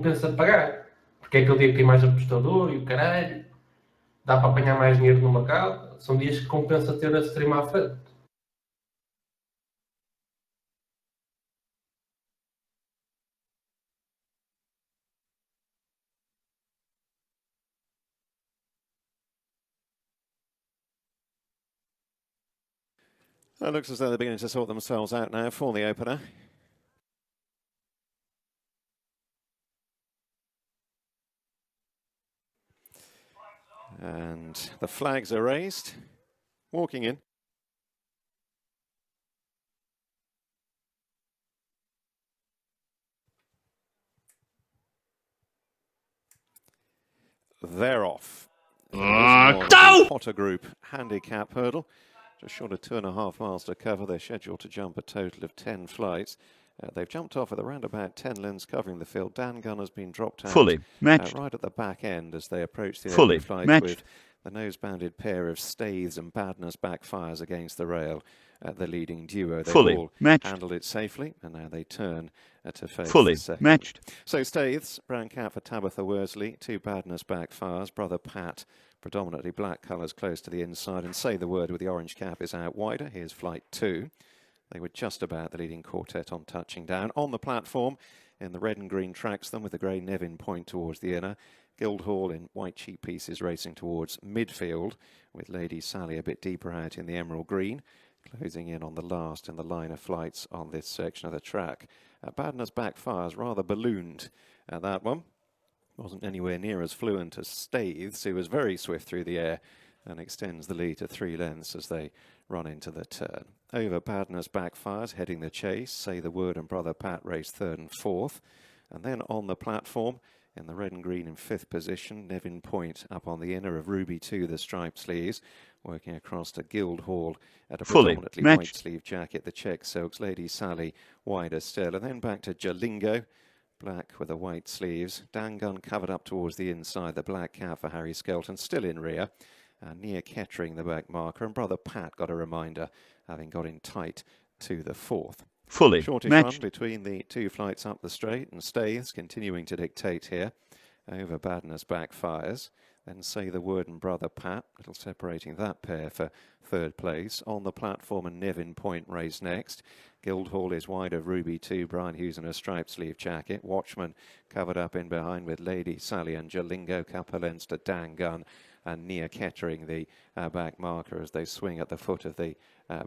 compensa pagar. Porque é aquele dia que tem mais apostador e o caralho. Dá para apanhar mais dinheiro no mercado. São dias que compensa ter a stream à frente. So it looks as though they're beginning to sort themselves out now for the opener. And the flags are raised. Walking in. They're off. Go! Potter Group handicap hurdle. Just short of 2.5 miles to cover. They're scheduled to jump a total of 10 flights. They've jumped off with around about 10 lengths covering the field. Dan Gunn has been dropped out Fully matched. Right at the back end as they approach the Fully opening flights matched. with the nose-banded pair of Staithes and Badness backfires against the rail. The leading duo. They Fully all matched. handled it safely, and now they turn to face Fully the second. matched. So Staithes, brown cap for Tabitha Worsley, 2 Badness backfires, brother Pat, predominantly black colours close to the inside, and Say the Word with the orange cap is out wider. Here's flight 2. They were just about the leading quartet on touching down. On the platform, in the red and green tracks them with the grey Nevin point towards the inner. Guildhall in white cheek pieces racing towards midfield, with Lady Sally a bit deeper out in the emerald green, closing in on the last in the line of flights on this section of the track. Badner's backfires rather ballooned at that one. Wasn't anywhere near as fluent as Staithes, who was very swift through the air and extends the lead to 3 lengths as they run into the turn. Over Badner's backfires, heading the chase. Say the Word and brother Pat race 3rd and 4th. And then on the platform, in the red and green in 5th position, Nevin Point up on the inner of Ruby 2, the striped sleeves, working across to Guildhall at a predominantly white sleeve jacket. The check silks, Lady Sally wider still. And then back to Jalingo, black with the white sleeves. Dangun covered up towards the inside, the black cap for Harry Skelton, still in rear. Near Kettering, the back marker, and brother Pat got a reminder, having got in tight to the 4th. Fully Shortish matched. run between the 2 flights up the straight, and Staithes continuing to dictate here. Over Badner's backfires. Then Say the Word and brother Pat, little separating that pair for 3rd place. On the platform, and Nevin Point race next. Guildhall is wide of Ruby 2, Brian Hughes in a striped sleeve jacket. Watchman covered up in behind with Lady Sally and Jalingo, couple lengths to Dan Gunn. And near Kettering, the back marker, as they swing at the foot of the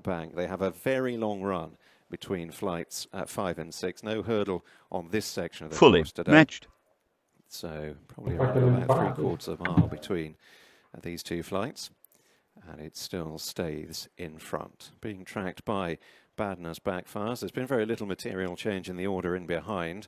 bank. They have a very long run between flights 5 and 6. No hurdle on this section of the course today. Matched. So probably around about 3/4 of a mile between these 2 flights. And it's still Staithes in front. Being tracked by Badner's backfires. There's been very little material change in the order in behind.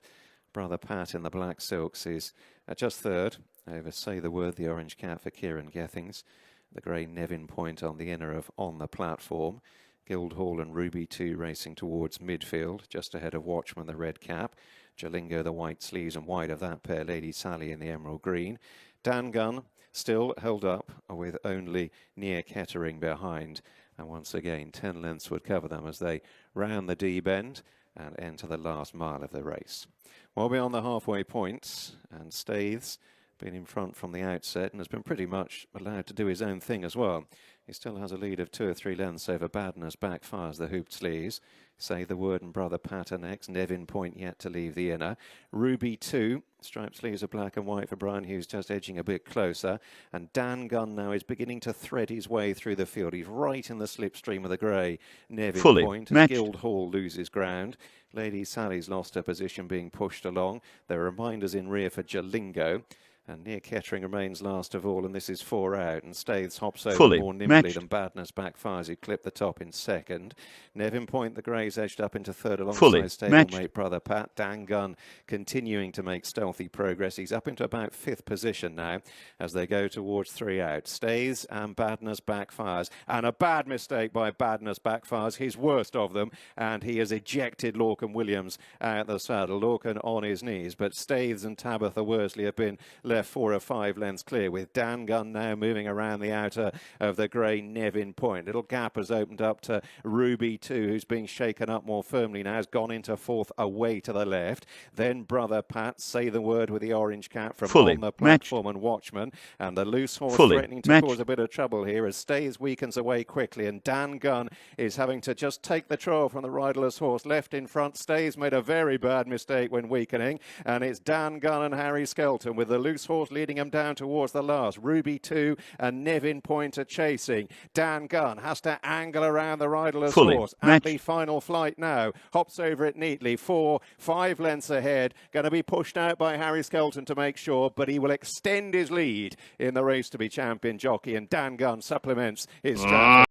Brother Pat in the black silks is just 3rd. Over Say the Word, the orange cap for Kieran Gethings. The grey Nevin Point on the inner of On the Platform. Guildhall and Ruby 2 racing towards midfield, just ahead of Watchman, the red cap. Jalingo, the white sleeves, and wide of that pair, Lady Sally in the emerald green. Dan Gunn still held up with only near Kettering behind. And once again, 10 lengths would cover them as they round the D bend and enter the last mile of the race. Well beyond the halfway points, and Staithes been in front from the outset and has been pretty much allowed to do his own thing as well. He still has a lead of 2 or 3 lengths over Badner's backfires, the hooped sleeves. Say the Word and brother Pat are next. Nevin Point yet to leave the inner. Ruby 2, striped sleeves are black and white for Brian Hughes, just edging a bit closer. And Dan Gunn now is beginning to thread his way through the field. He's right in the slipstream of the grey Nevin Point as Guildhall loses ground. Lady Sally's lost her position, being pushed along. There are reminders in rear for Jalingo. And near Kettering remains last of all, and this is 4 out. And Staithes hops over more nimbly than Badner's backfires, who clipped the top in 2nd. Nevin Point, the greys, edged up into 3rd alongside stablemate brother Pat. Dan Gunn continuing to make stealthy progress. He's up into about 5th position now as they go towards 3 out. Staithes and Badner's backfires. And a bad mistake by Badner's backfires, his worst of them. And he has ejected Lorcan Williams out the saddle. Lorcan on his knees, but Staithes and Tabitha Worsley have been left left 4 or 5 lengths clear, with Dan Gunn now moving around the outer of the grey Nevin Point. Little gap has opened up to Ruby 2, who's being shaken up more firmly now, has gone into 4th away to the left. Then Brother Pat, Say the Word with the orange cap from On the Platform and Watchman. And the loose horse threatening to cause a bit of trouble here as Stays weakens away quickly, and Dan Gunn is having to just take the trail from the riderless horse left in front. Stays made a very bad mistake when weakening, and it's Dan Gunn and Harry Skelton with the loose horse leading him down towards the last. Ruby 2 and Nevin Point are chasing. Dan Gunn has to angle around the riderless horse at the final flight now. Hops over it neatly. 4, 5 lengths ahead. Going to be pushed out by Harry Skelton to make sure, but he will extend his lead in the race to be champion jockey, and Dan Gunn supplements his